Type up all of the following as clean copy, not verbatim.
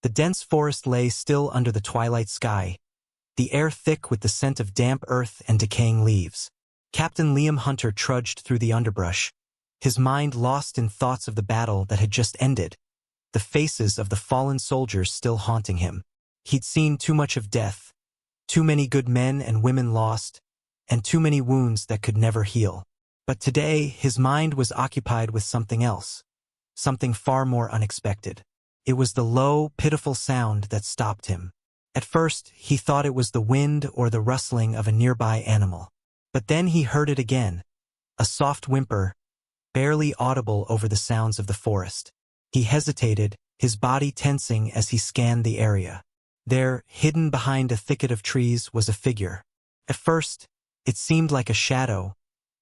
The dense forest lay still under the twilight sky, the air thick with the scent of damp earth and decaying leaves. Captain Liam Hunter trudged through the underbrush, his mind lost in thoughts of the battle that had just ended, the faces of the fallen soldiers still haunting him. He'd seen too much of death, too many good men and women lost, and too many wounds that could never heal. But today, his mind was occupied with something else, something far more unexpected. It was the low, pitiful sound that stopped him. At first, he thought it was the wind or the rustling of a nearby animal. But then he heard it again, a soft whimper, barely audible over the sounds of the forest. He hesitated, his body tensing as he scanned the area. There, hidden behind a thicket of trees, was a figure. At first, it seemed like a shadow,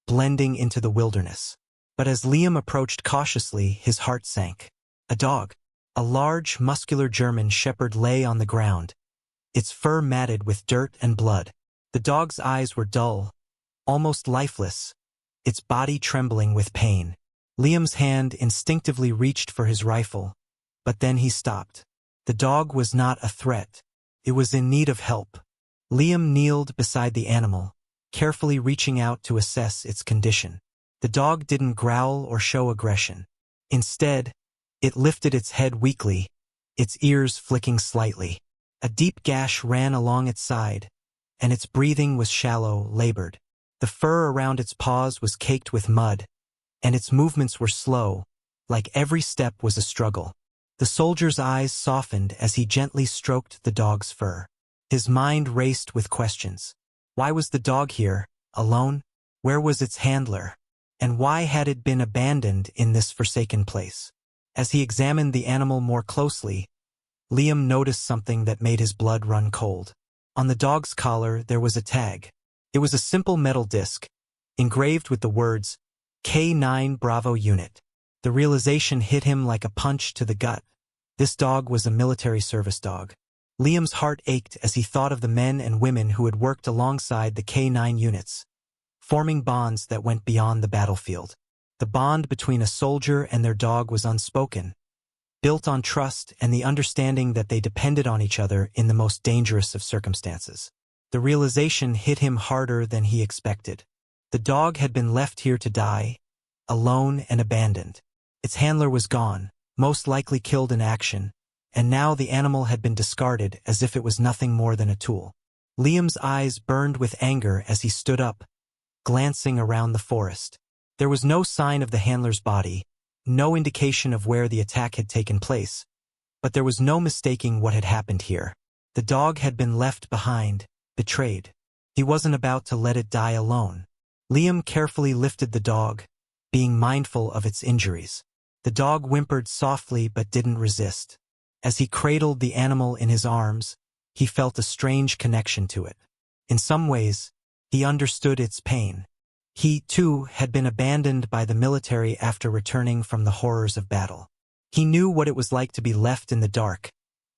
blending into the wilderness. But as Liam approached cautiously, his heart sank. A dog. A large, muscular German shepherd lay on the ground, its fur matted with dirt and blood. The dog's eyes were dull, almost lifeless, its body trembling with pain. Liam's hand instinctively reached for his rifle, but then he stopped. The dog was not a threat. It was in need of help. Liam kneeled beside the animal, carefully reaching out to assess its condition. The dog didn't growl or show aggression. Instead, it lifted its head weakly, its ears flicking slightly. A deep gash ran along its side, and its breathing was shallow, labored. The fur around its paws was caked with mud, and its movements were slow, like every step was a struggle. The soldier's eyes softened as he gently stroked the dog's fur. His mind raced with questions. Why was the dog here, alone? Where was its handler? And why had it been abandoned in this forsaken place? As he examined the animal more closely, Liam noticed something that made his blood run cold. On the dog's collar there was a tag. It was a simple metal disc, engraved with the words, K9 Bravo Unit. The realization hit him like a punch to the gut. This dog was a military service dog. Liam's heart ached as he thought of the men and women who had worked alongside the K9 units, forming bonds that went beyond the battlefield. The bond between a soldier and their dog was unspoken, built on trust and the understanding that they depended on each other in the most dangerous of circumstances. The realization hit him harder than he expected. The dog had been left here to die, alone and abandoned. Its handler was gone, most likely killed in action, and now the animal had been discarded as if it was nothing more than a tool. Liam's eyes burned with anger as he stood up, glancing around the forest. There was no sign of the handler's body, no indication of where the attack had taken place, but there was no mistaking what had happened here. The dog had been left behind, betrayed. He wasn't about to let it die alone. Liam carefully lifted the dog, being mindful of its injuries. The dog whimpered softly but didn't resist. As he cradled the animal in his arms, he felt a strange connection to it. In some ways, he understood its pain. He, too, had been abandoned by the military after returning from the horrors of battle. He knew what it was like to be left in the dark,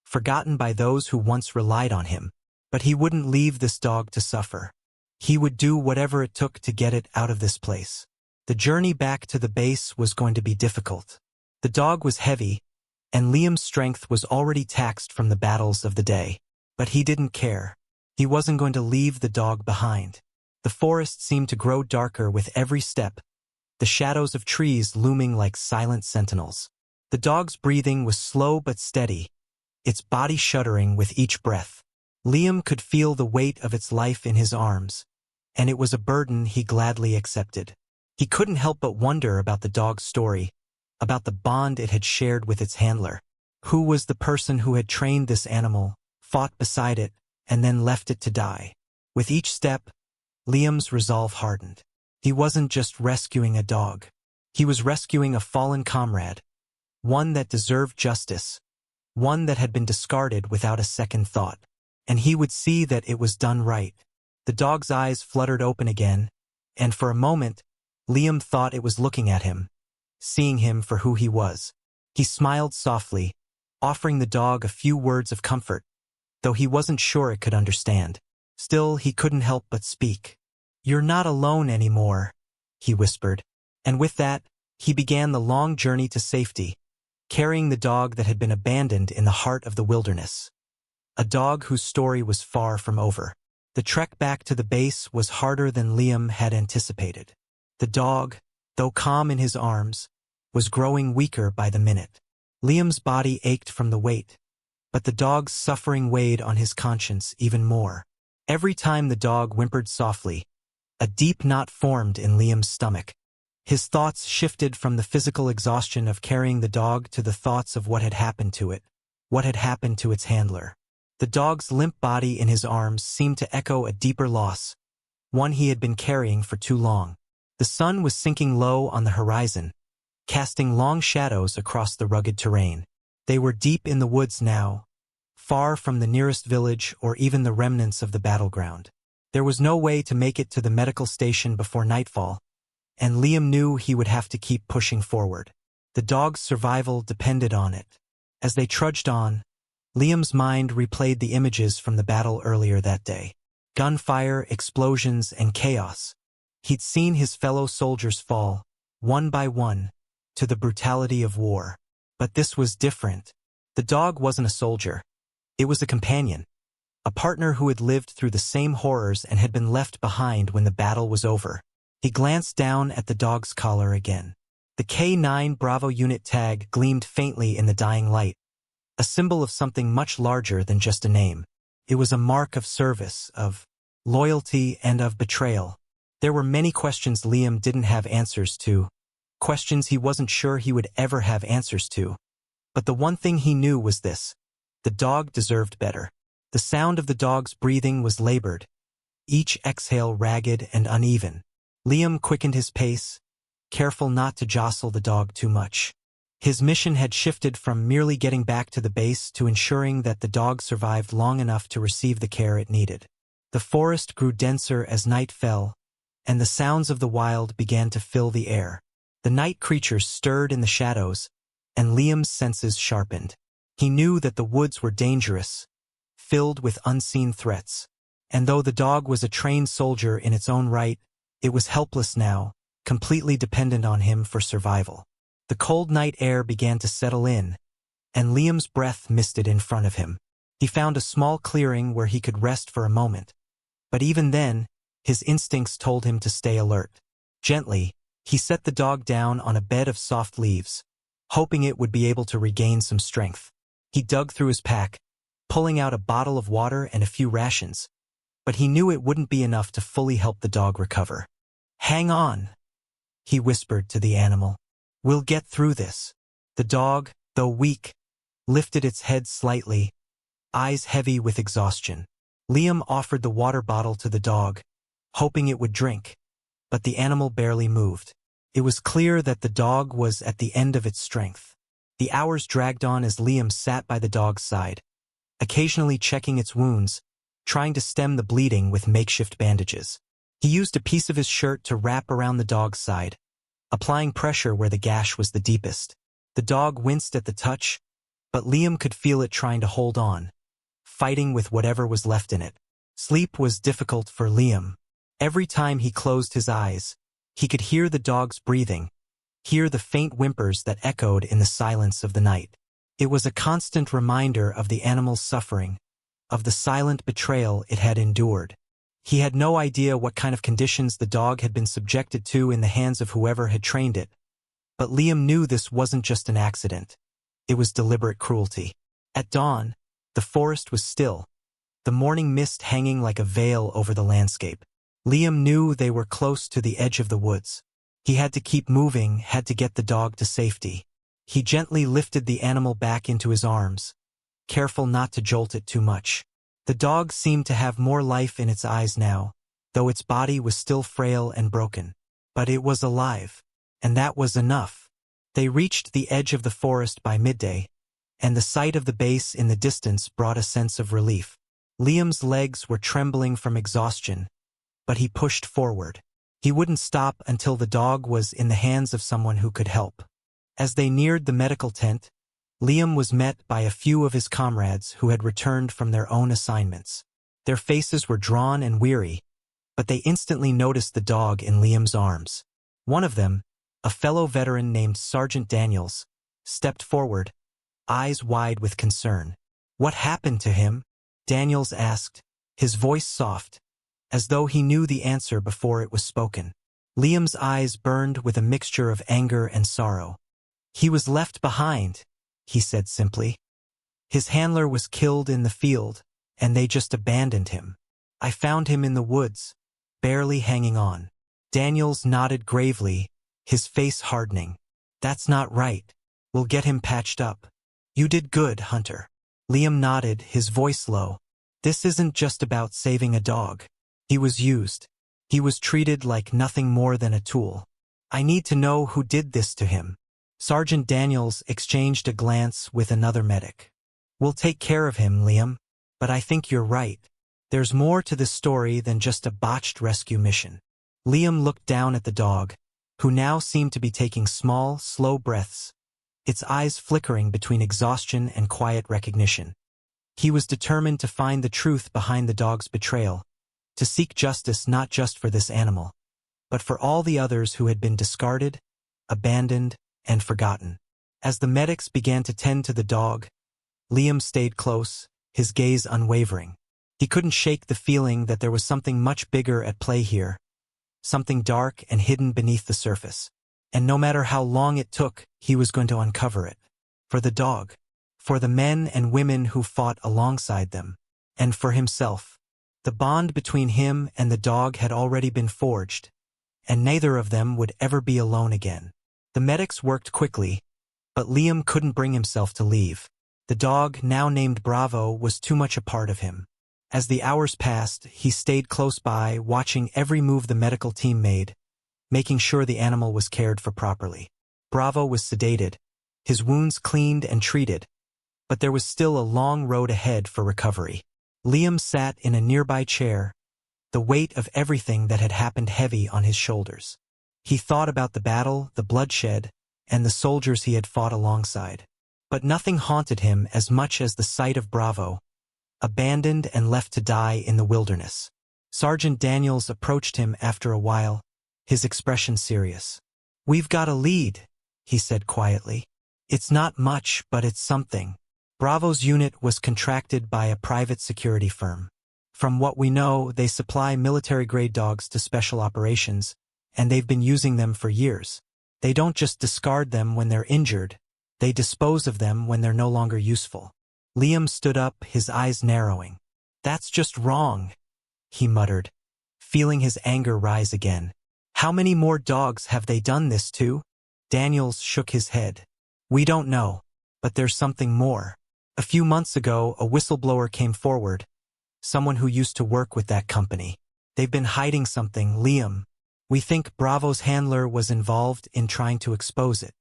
forgotten by those who once relied on him. But he wouldn't leave this dog to suffer. He would do whatever it took to get it out of this place. The journey back to the base was going to be difficult. The dog was heavy, and Liam's strength was already taxed from the battles of the day. But he didn't care. He wasn't going to leave the dog behind. The forest seemed to grow darker with every step, the shadows of trees looming like silent sentinels. The dog's breathing was slow but steady, its body shuddering with each breath. Liam could feel the weight of its life in his arms, and it was a burden he gladly accepted. He couldn't help but wonder about the dog's story, about the bond it had shared with its handler. Who was the person who had trained this animal, fought beside it, and then left it to die? With each step, Liam's resolve hardened. He wasn't just rescuing a dog. He was rescuing a fallen comrade, one that deserved justice, one that had been discarded without a second thought. And he would see that it was done right. The dog's eyes fluttered open again, and for a moment, Liam thought it was looking at him, seeing him for who he was. He smiled softly, offering the dog a few words of comfort, though he wasn't sure it could understand. Still, he couldn't help but speak. "You're not alone anymore," he whispered. And with that, he began the long journey to safety, carrying the dog that had been abandoned in the heart of the wilderness. A dog whose story was far from over. The trek back to the base was harder than Liam had anticipated. The dog, though calm in his arms, was growing weaker by the minute. Liam's body ached from the weight, but the dog's suffering weighed on his conscience even more. Every time the dog whimpered softly, a deep knot formed in Liam's stomach. His thoughts shifted from the physical exhaustion of carrying the dog to the thoughts of what had happened to it, what had happened to its handler. The dog's limp body in his arms seemed to echo a deeper loss, one he had been carrying for too long. The sun was sinking low on the horizon, casting long shadows across the rugged terrain. They were deep in the woods now, far from the nearest village or even the remnants of the battleground. There was no way to make it to the medical station before nightfall, and Liam knew he would have to keep pushing forward. The dog's survival depended on it. As they trudged on, Liam's mind replayed the images from the battle earlier that day. Gunfire, explosions, and chaos. He'd seen his fellow soldiers fall, one by one, to the brutality of war. But this was different. The dog wasn't a soldier. It was a companion. A partner who had lived through the same horrors and had been left behind when the battle was over. He glanced down at the dog's collar again. The K9 Bravo unit tag gleamed faintly in the dying light, a symbol of something much larger than just a name. It was a mark of service, of loyalty, and of betrayal. There were many questions Liam didn't have answers to, questions he wasn't sure he would ever have answers to. But the one thing he knew was this: the dog deserved better. The sound of the dog's breathing was labored, each exhale ragged and uneven. Liam quickened his pace, careful not to jostle the dog too much. His mission had shifted from merely getting back to the base to ensuring that the dog survived long enough to receive the care it needed. The forest grew denser as night fell, and the sounds of the wild began to fill the air. The night creatures stirred in the shadows, and Liam's senses sharpened. He knew that the woods were dangerous, filled with unseen threats. And though the dog was a trained soldier in its own right, it was helpless now, completely dependent on him for survival. The cold night air began to settle in, and Liam's breath misted in front of him. He found a small clearing where he could rest for a moment. But even then, his instincts told him to stay alert. Gently, he set the dog down on a bed of soft leaves, hoping it would be able to regain some strength. He dug through his pack, pulling out a bottle of water and a few rations, but he knew it wouldn't be enough to fully help the dog recover. "Hang on," he whispered to the animal. "We'll get through this." The dog, though weak, lifted its head slightly, eyes heavy with exhaustion. Liam offered the water bottle to the dog, hoping it would drink, but the animal barely moved. It was clear that the dog was at the end of its strength. The hours dragged on as Liam sat by the dog's side, occasionally checking its wounds, trying to stem the bleeding with makeshift bandages. He used a piece of his shirt to wrap around the dog's side, applying pressure where the gash was the deepest. The dog winced at the touch, but Liam could feel it trying to hold on, fighting with whatever was left in it. Sleep was difficult for Liam. Every time he closed his eyes, he could hear the dog's breathing, hear the faint whimpers that echoed in the silence of the night. It was a constant reminder of the animal's suffering, of the silent betrayal it had endured. He had no idea what kind of conditions the dog had been subjected to in the hands of whoever had trained it, but Liam knew this wasn't just an accident. It was deliberate cruelty. At dawn, the forest was still, the morning mist hanging like a veil over the landscape. Liam knew they were close to the edge of the woods. He had to keep moving, had to get the dog to safety. He gently lifted the animal back into his arms, careful not to jolt it too much. The dog seemed to have more life in its eyes now, though its body was still frail and broken. But it was alive, and that was enough. They reached the edge of the forest by midday, and the sight of the base in the distance brought a sense of relief. Liam's legs were trembling from exhaustion, but he pushed forward. He wouldn't stop until the dog was in the hands of someone who could help. As they neared the medical tent, Liam was met by a few of his comrades who had returned from their own assignments. Their faces were drawn and weary, but they instantly noticed the dog in Liam's arms. One of them, a fellow veteran named Sergeant Daniels, stepped forward, eyes wide with concern. "What happened to him?" Daniels asked, his voice soft, as though he knew the answer before it was spoken. Liam's eyes burned with a mixture of anger and sorrow. "He was left behind," he said simply. "His handler was killed in the field, and they just abandoned him. I found him in the woods, barely hanging on." Daniels nodded gravely, his face hardening. "That's not right. We'll get him patched up." "You did good, Hunter." Liam nodded, his voice low. "This isn't just about saving a dog. He was used. He was treated like nothing more than a tool. I need to know who did this to him." Sergeant Daniels exchanged a glance with another medic. "We'll take care of him, Liam. But I think you're right. There's more to this story than just a botched rescue mission." Liam looked down at the dog, who now seemed to be taking small, slow breaths, its eyes flickering between exhaustion and quiet recognition. He was determined to find the truth behind the dog's betrayal, to seek justice not just for this animal, but for all the others who had been discarded, abandoned, and forgotten. As the medics began to tend to the dog, Liam stayed close, his gaze unwavering. He couldn't shake the feeling that there was something much bigger at play here, something dark and hidden beneath the surface. And no matter how long it took, he was going to uncover it. For the dog, for the men and women who fought alongside them, and for himself. The bond between him and the dog had already been forged, and neither of them would ever be alone again. The medics worked quickly, but Liam couldn't bring himself to leave. The dog, now named Bravo, was too much a part of him. As the hours passed, he stayed close by, watching every move the medical team made, making sure the animal was cared for properly. Bravo was sedated, his wounds cleaned and treated, but there was still a long road ahead for recovery. Liam sat in a nearby chair, the weight of everything that had happened heavy on his shoulders. He thought about the battle, the bloodshed, and the soldiers he had fought alongside. But nothing haunted him as much as the sight of Bravo, abandoned and left to die in the wilderness. Sergeant Daniels approached him after a while, his expression serious. "We've got a lead," he said quietly. "It's not much, but it's something." Bravo's unit was contracted by a private security firm. From what we know, they supply military-grade dogs to special operations, and they've been using them for years. They don't just discard them when they're injured, they dispose of them when they're no longer useful. Liam stood up, his eyes narrowing. "That's just wrong," he muttered, feeling his anger rise again. "How many more dogs have they done this to?" Daniels shook his head. "We don't know, but there's something more. A few months ago, a whistleblower came forward, someone who used to work with that company. They've been hiding something, Liam. We think Bravo's handler was involved in trying to expose it."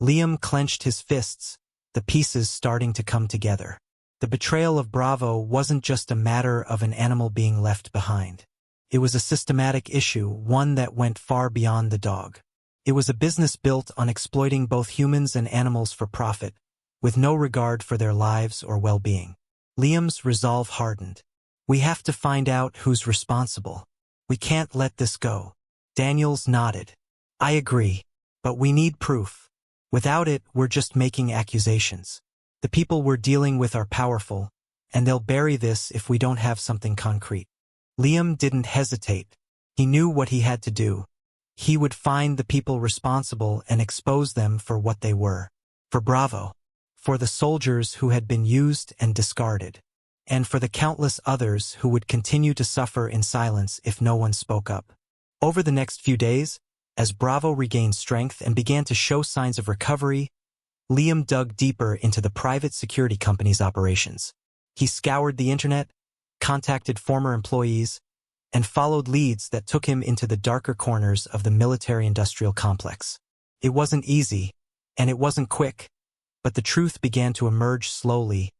Liam clenched his fists, the pieces starting to come together. The betrayal of Bravo wasn't just a matter of an animal being left behind. It was a systematic issue, one that went far beyond the dog. It was a business built on exploiting both humans and animals for profit, with no regard for their lives or well-being. Liam's resolve hardened. "We have to find out who's responsible. We can't let this go." Daniels nodded. "I agree, but we need proof. Without it, we're just making accusations. The people we're dealing with are powerful, and they'll bury this if we don't have something concrete." Liam didn't hesitate. He knew what he had to do. He would find the people responsible and expose them for what they were. For Bravo. For the soldiers who had been used and discarded. And for the countless others who would continue to suffer in silence if no one spoke up. Over the next few days, as Bravo regained strength and began to show signs of recovery, Liam dug deeper into the private security company's operations. He scoured the internet, contacted former employees, and followed leads that took him into the darker corners of the military-industrial complex. It wasn't easy, and it wasn't quick, but the truth began to emerge slowly,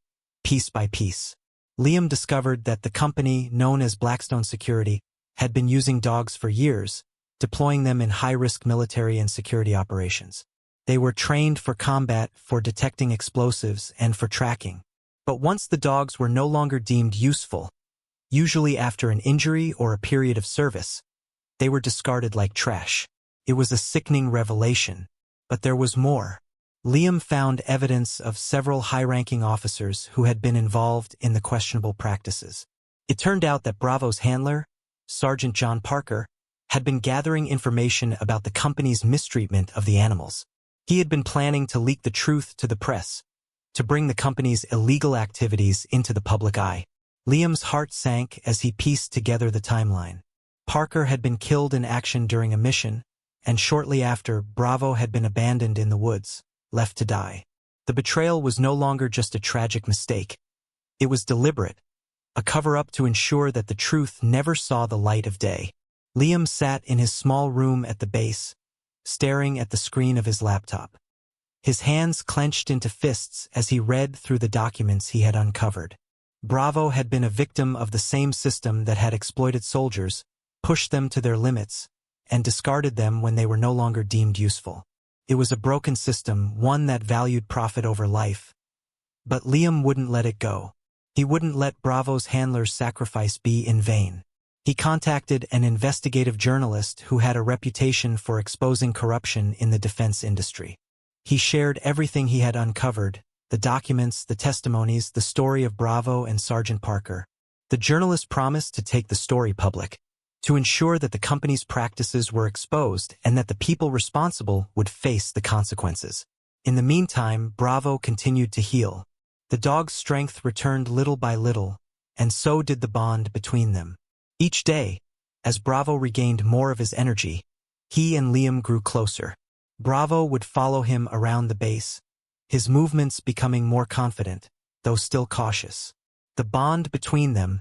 piece by piece. Liam discovered that the company, known as Blackstone Security, had been using dogs for years, deploying them in high-risk military and security operations. They were trained for combat, for detecting explosives, and for tracking. But once the dogs were no longer deemed useful, usually after an injury or a period of service, they were discarded like trash. It was a sickening revelation, but there was more. Liam found evidence of several high-ranking officers who had been involved in the questionable practices. It turned out that Bravo's handler, Sergeant John Parker, had been gathering information about the company's mistreatment of the animals. He had been planning to leak the truth to the press, to bring the company's illegal activities into the public eye. Liam's heart sank as he pieced together the timeline. Parker had been killed in action during a mission, and shortly after, Bravo had been abandoned in the woods, left to die. The betrayal was no longer just a tragic mistake. It was deliberate, a cover-up to ensure that the truth never saw the light of day. Liam sat in his small room at the base, staring at the screen of his laptop. His hands clenched into fists as he read through the documents he had uncovered. Bravo had been a victim of the same system that had exploited soldiers, pushed them to their limits, and discarded them when they were no longer deemed useful. It was a broken system, one that valued profit over life. But Liam wouldn't let it go. He wouldn't let Bravo's handler's sacrifice be in vain. He contacted an investigative journalist who had a reputation for exposing corruption in the defense industry. He shared everything he had uncovered, the documents, the testimonies, the story of Bravo and Sergeant Parker. The journalist promised to take the story public, to ensure that the company's practices were exposed and that the people responsible would face the consequences. In the meantime, Bravo continued to heal. The dog's strength returned little by little, and so did the bond between them. Each day, as Bravo regained more of his energy, he and Liam grew closer. Bravo would follow him around the base, his movements becoming more confident, though still cautious. The bond between them,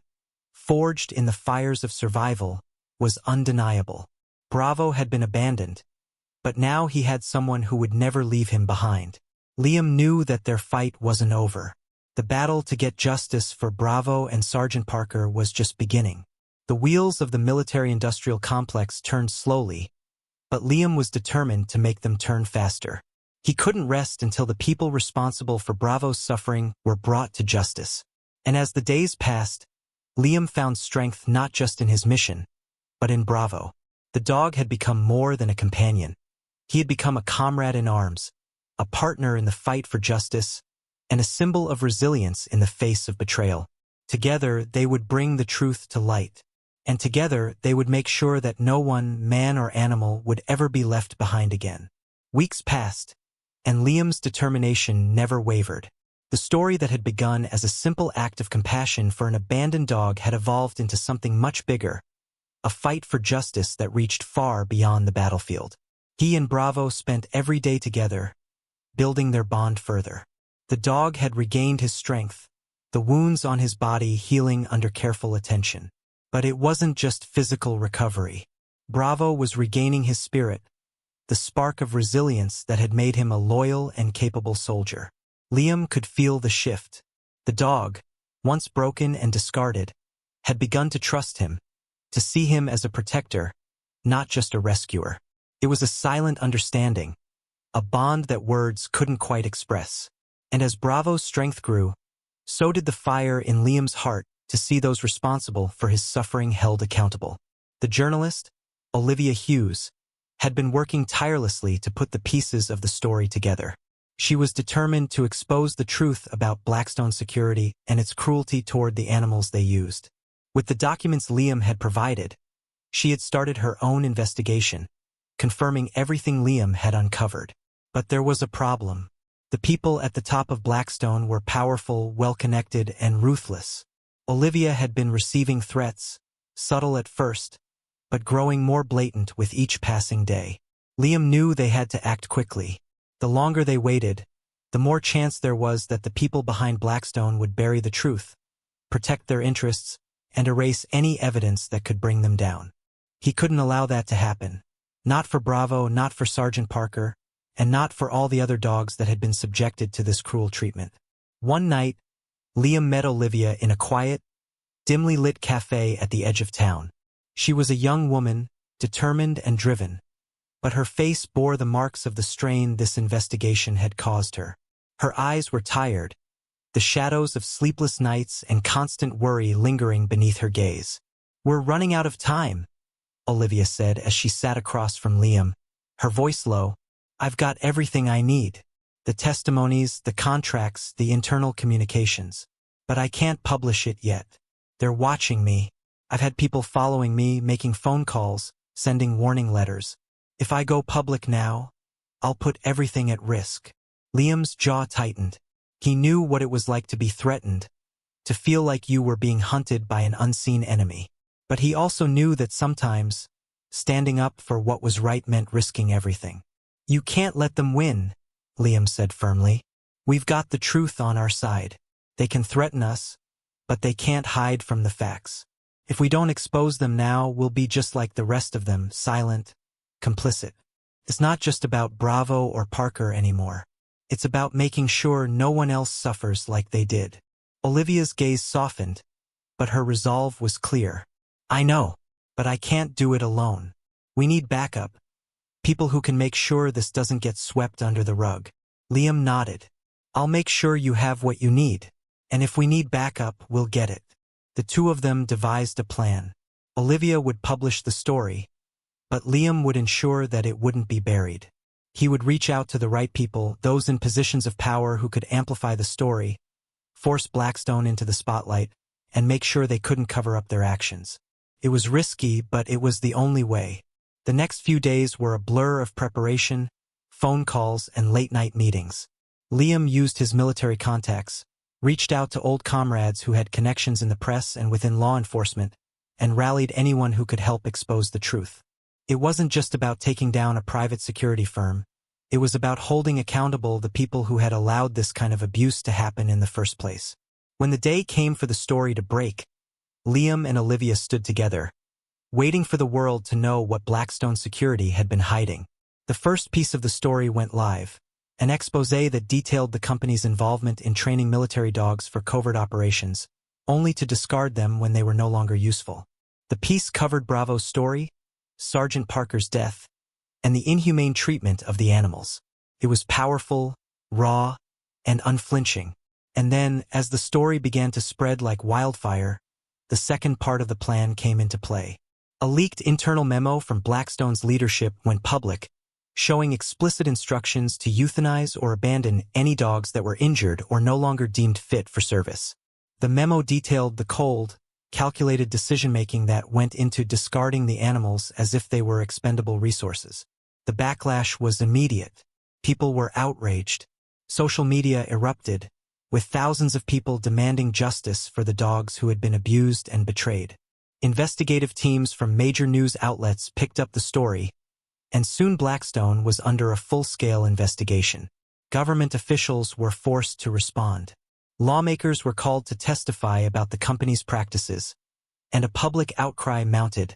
forged in the fires of survival, was undeniable. Bravo had been abandoned, but now he had someone who would never leave him behind. Liam knew that their fight wasn't over. The battle to get justice for Bravo and Sergeant Parker was just beginning. The wheels of the military-industrial complex turned slowly, but Liam was determined to make them turn faster. He couldn't rest until the people responsible for Bravo's suffering were brought to justice. And as the days passed, Liam found strength not just in his mission, but in Bravo. The dog had become more than a companion. He had become a comrade in arms, a partner in the fight for justice, and a symbol of resilience in the face of betrayal. Together, they would bring the truth to light, and together they would make sure that no one, man or animal, would ever be left behind again. Weeks passed, and Liam's determination never wavered. The story that had begun as a simple act of compassion for an abandoned dog had evolved into something much bigger, a fight for justice that reached far beyond the battlefield. He and Bravo spent every day together, building their bond further. The dog had regained his strength, the wounds on his body healing under careful attention. But it wasn't just physical recovery. Bravo was regaining his spirit, the spark of resilience that had made him a loyal and capable soldier. Liam could feel the shift. The dog, once broken and discarded, had begun to trust him, to see him as a protector, not just a rescuer. It was a silent understanding, a bond that words couldn't quite express. And as Bravo's strength grew, so did the fire in Liam's heart to see those responsible for his suffering held accountable. The journalist, Olivia Hughes, had been working tirelessly to put the pieces of the story together. She was determined to expose the truth about Blackstone Security and its cruelty toward the animals they used. With the documents Liam had provided, she had started her own investigation, confirming everything Liam had uncovered. But there was a problem. The people at the top of Blackstone were powerful, well-connected, and ruthless. Olivia had been receiving threats, subtle at first, but growing more blatant with each passing day. Liam knew they had to act quickly. The longer they waited, the more chance there was that the people behind Blackstone would bury the truth, protect their interests, and erase any evidence that could bring them down. He couldn't allow that to happen. Not for Bravo, not for Sergeant Parker, and not for all the other dogs that had been subjected to this cruel treatment. One night, Liam met Olivia in a quiet, dimly lit cafe at the edge of town. She was a young woman, determined and driven, but her face bore the marks of the strain this investigation had caused her. Her eyes were tired, the shadows of sleepless nights and constant worry lingering beneath her gaze. "We're running out of time," Olivia said as she sat across from Liam, her voice low. "I've got everything I need." The testimonies, the contracts, the internal communications. But I can't publish it yet. They're watching me. I've had people following me, making phone calls, sending warning letters. If I go public now, I'll put everything at risk. Liam's jaw tightened. He knew what it was like to be threatened, to feel like you were being hunted by an unseen enemy. But he also knew that sometimes, standing up for what was right meant risking everything. You can't let them win, Liam said firmly. We've got the truth on our side. They can threaten us, but they can't hide from the facts. If we don't expose them now, we'll be just like the rest of them, silent, complicit. It's not just about Bravo or Parker anymore. It's about making sure no one else suffers like they did. Olivia's gaze softened, but her resolve was clear. I know, but I can't do it alone. We need backup. People who can make sure this doesn't get swept under the rug. Liam nodded. I'll make sure you have what you need. And if we need backup, we'll get it. The two of them devised a plan. Olivia would publish the story, but Liam would ensure that it wouldn't be buried. He would reach out to the right people, those in positions of power who could amplify the story, force Blackstone into the spotlight, and make sure they couldn't cover up their actions. It was risky, but it was the only way. The next few days were a blur of preparation, phone calls, and late-night meetings. Liam used his military contacts, reached out to old comrades who had connections in the press and within law enforcement, and rallied anyone who could help expose the truth. It wasn't just about taking down a private security firm. It was about holding accountable the people who had allowed this kind of abuse to happen in the first place. When the day came for the story to break, Liam and Olivia stood together, waiting for the world to know what Blackstone Security had been hiding. The first piece of the story went live, an exposé that detailed the company's involvement in training military dogs for covert operations, only to discard them when they were no longer useful. The piece covered Bravo's story, Sergeant Parker's death, and the inhumane treatment of the animals. It was powerful, raw, and unflinching. And then, as the story began to spread like wildfire, the second part of the plan came into play. A leaked internal memo from Blackstone's leadership went public, showing explicit instructions to euthanize or abandon any dogs that were injured or no longer deemed fit for service. The memo detailed the cold, calculated decision-making that went into discarding the animals as if they were expendable resources. The backlash was immediate. People were outraged. Social media erupted, with thousands of people demanding justice for the dogs who had been abused and betrayed. Investigative teams from major news outlets picked up the story, and soon Blackstone was under a full-scale investigation. Government officials were forced to respond. Lawmakers were called to testify about the company's practices, and a public outcry mounted,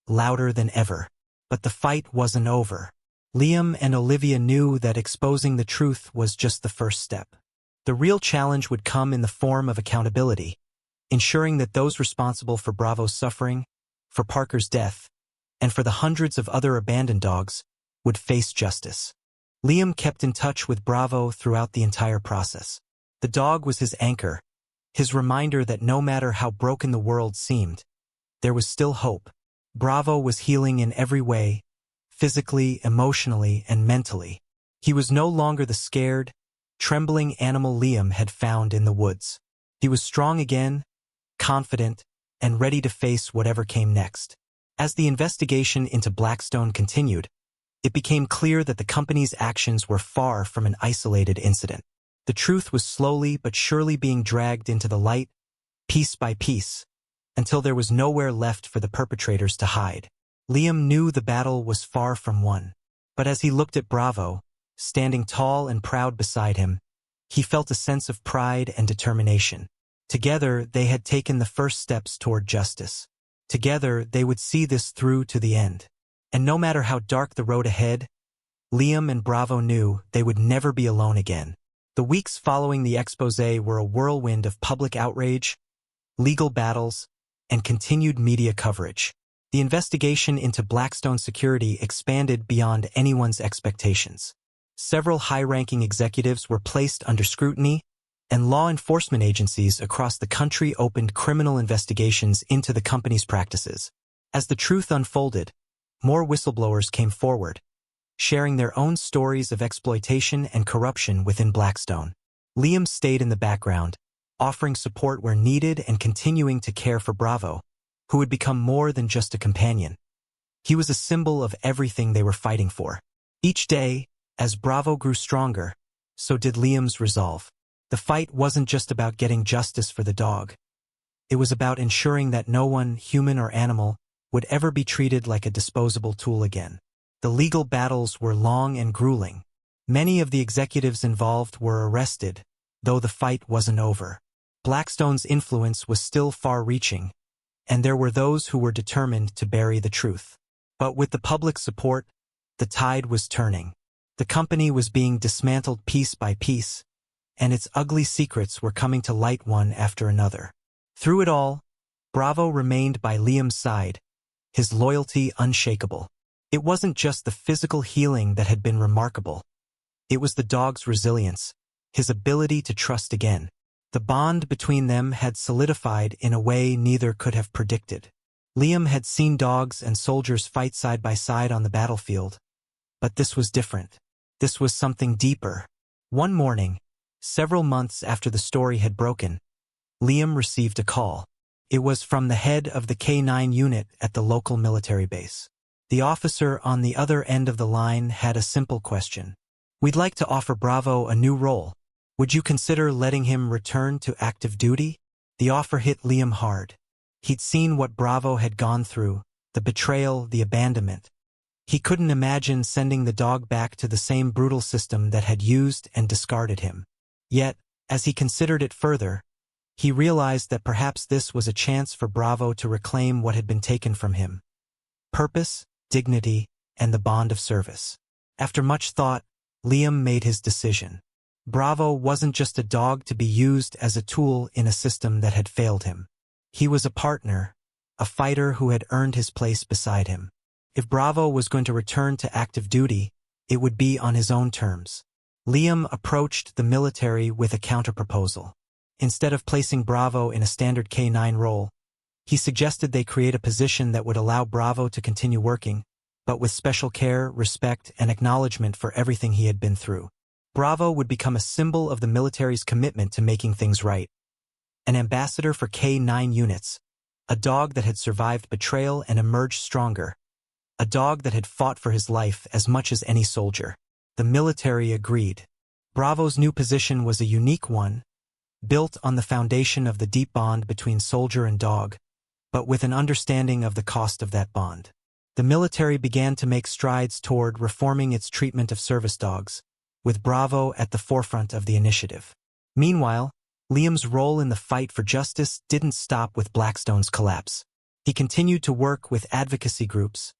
louder than ever. But the fight wasn't over. Liam and Olivia knew that exposing the truth was just the first step. The real challenge would come in the form of accountability, ensuring that those responsible for Bravo's suffering, for Parker's death, and for the hundreds of other abandoned dogs would face justice. Liam kept in touch with Bravo throughout the entire process. The dog was his anchor, his reminder that no matter how broken the world seemed, there was still hope. Bravo was healing in every way, physically, emotionally, and mentally. He was no longer the scared, trembling animal Liam had found in the woods. He was strong again, confident, and ready to face whatever came next. As the investigation into Blackstone continued, it became clear that the company's actions were far from an isolated incident. The truth was slowly but surely being dragged into the light, piece by piece, until there was nowhere left for the perpetrators to hide. Liam knew the battle was far from won, but as he looked at Bravo, standing tall and proud beside him, he felt a sense of pride and determination. Together, they had taken the first steps toward justice. Together, they would see this through to the end. And no matter how dark the road ahead, Liam and Bravo knew they would never be alone again. The weeks following the exposé were a whirlwind of public outrage, legal battles, and continued media coverage. The investigation into Blackstone Security expanded beyond anyone's expectations. Several high-ranking executives were placed under scrutiny, and law enforcement agencies across the country opened criminal investigations into the company's practices. As the truth unfolded, more whistleblowers came forward, sharing their own stories of exploitation and corruption within Blackstone. Liam stayed in the background, offering support where needed and continuing to care for Bravo, who had become more than just a companion. He was a symbol of everything they were fighting for. Each day, as Bravo grew stronger, so did Liam's resolve. The fight wasn't just about getting justice for the dog. It was about ensuring that no one, human or animal, would ever be treated like a disposable tool again. The legal battles were long and grueling. Many of the executives involved were arrested, though the fight wasn't over. Blackstone's influence was still far-reaching, and there were those who were determined to bury the truth. But with the public support, the tide was turning. The company was being dismantled piece by piece, and its ugly secrets were coming to light one after another. Through it all, Bravo remained by Liam's side, his loyalty unshakable. It wasn't just the physical healing that had been remarkable. It was the dog's resilience, his ability to trust again. The bond between them had solidified in a way neither could have predicted. Liam had seen dogs and soldiers fight side by side on the battlefield, but this was different. This was something deeper. One morning, several months after the story had broken, Liam received a call. It was from the head of the K-9 unit at the local military base. The officer on the other end of the line had a simple question. "We'd like to offer Bravo a new role. Would you consider letting him return to active duty?" The offer hit Liam hard. He'd seen what Bravo had gone through, the betrayal, the abandonment. He couldn't imagine sending the dog back to the same brutal system that had used and discarded him. Yet, as he considered it further, he realized that perhaps this was a chance for Bravo to reclaim what had been taken from him: purpose, dignity, and the bond of service. After much thought, Liam made his decision. Bravo wasn't just a dog to be used as a tool in a system that had failed him. He was a partner, a fighter who had earned his place beside him. If Bravo was going to return to active duty, it would be on his own terms. Liam approached the military with a counterproposal. Instead of placing Bravo in a standard K-9 role, he suggested they create a position that would allow Bravo to continue working, but with special care, respect, and acknowledgement for everything he had been through. Bravo would become a symbol of the military's commitment to making things right. An ambassador for K-9 units, a dog that had survived betrayal and emerged stronger, a dog that had fought for his life as much as any soldier. The military agreed. Bravo's new position was a unique one, built on the foundation of the deep bond between soldier and dog, but with an understanding of the cost of that bond. The military began to make strides toward reforming its treatment of service dogs, with Bravo at the forefront of the initiative. Meanwhile, Liam's role in the fight for justice didn't stop with Blackstone's collapse. He continued to work with advocacy groups,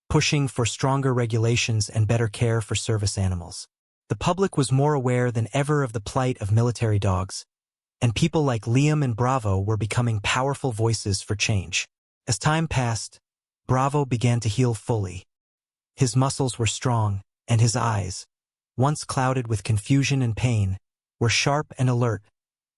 pushing for stronger regulations and better care for service animals. The public was more aware than ever of the plight of military dogs, and people like Liam and Bravo were becoming powerful voices for change. As time passed, Bravo began to heal fully. His muscles were strong, and his eyes, once clouded with confusion and pain, were sharp and alert,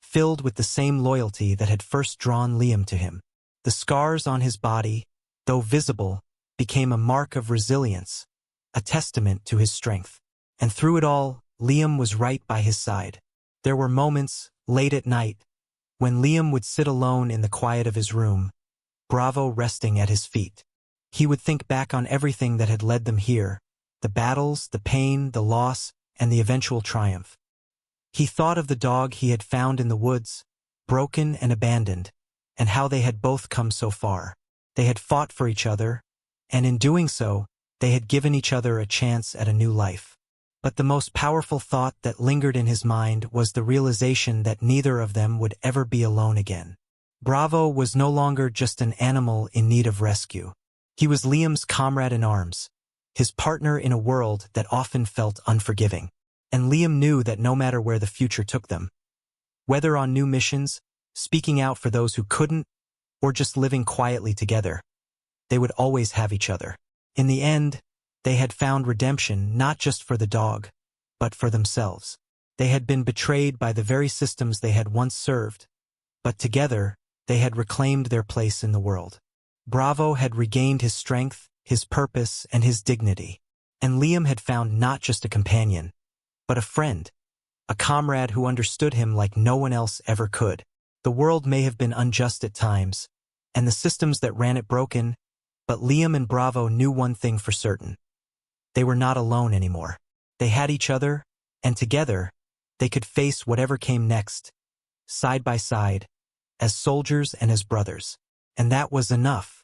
filled with the same loyalty that had first drawn Liam to him. The scars on his body, though visible, became a mark of resilience, a testament to his strength. And through it all, Liam was right by his side. There were moments, late at night, when Liam would sit alone in the quiet of his room, Bravo resting at his feet. He would think back on everything that had led them here, the battles, the pain, the loss, and the eventual triumph. He thought of the dog he had found in the woods, broken and abandoned, and how they had both come so far. They had fought for each other, and in doing so, they had given each other a chance at a new life. But the most powerful thought that lingered in his mind was the realization that neither of them would ever be alone again. Bravo was no longer just an animal in need of rescue. He was Liam's comrade in arms, his partner in a world that often felt unforgiving. And Liam knew that no matter where the future took them, whether on new missions, speaking out for those who couldn't, or just living quietly together, they would always have each other. In the end, they had found redemption not just for the dog, but for themselves. They had been betrayed by the very systems they had once served, but together, they had reclaimed their place in the world. Bravo had regained his strength, his purpose, and his dignity. And Liam had found not just a companion, but a friend, a comrade who understood him like no one else ever could. The world may have been unjust at times, and the systems that ran it broken, but Liam and Bravo knew one thing for certain. They were not alone anymore. They had each other, and together, they could face whatever came next, side by side, as soldiers and as brothers. And that was enough.